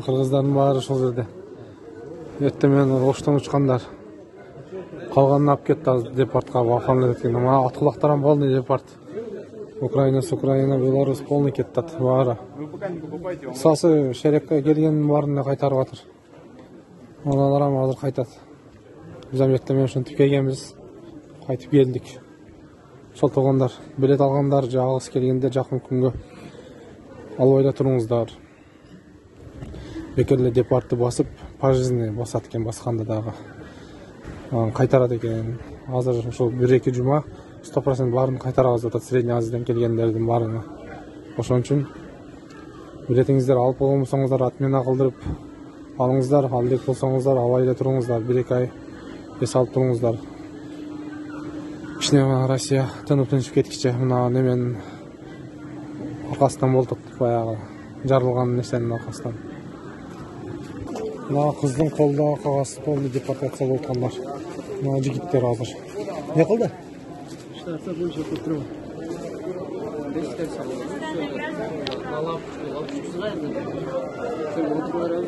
Кыргыздардын баары ушул жерде. Эртең менен оштон учкандар. Калганын алып кетти азыр департка бакамлап кеткен. Мына аткулактарым полный департ. Украина, Беларусь полный кетти баары. Кысасы шерекке келгендин баарын кайтарып атыр. Аналар азыр кайтат. Биз эртең менен ушинтип келгенбиз. Кайтып келдик. Ошол туугандар, билет алгандар, жалгыз келгендер жакын күнгө албай да туруңуздар. Бекерле департты басып, пожизненный басат экен, басканда дагы. Кайтарат экен. Азыр ошол 1-2 жума 100% баарын кайтарабыз деп атат, Средний Азиядан келгендердин баарына. Ошон үчүн билетиңиздер алып болсоңуздар, отмена кылдырып алыңыздар, ал элек болсоңуздар, албай да туруңуздар, 1-2 ай эс алып туруңуздар. Кичине Россия тынып тынчып кеткиче мына немен аркасынан болдук, баягы жарылган нерсенин аркасынан. Мына кыздын колдогу кагаз полный депортация болуп аткандар. Мына жигиттер азыр. Не кылды? Штатта боюнча көтөрөм. Бештер салып, алап чыксызгайды. Сен отурар.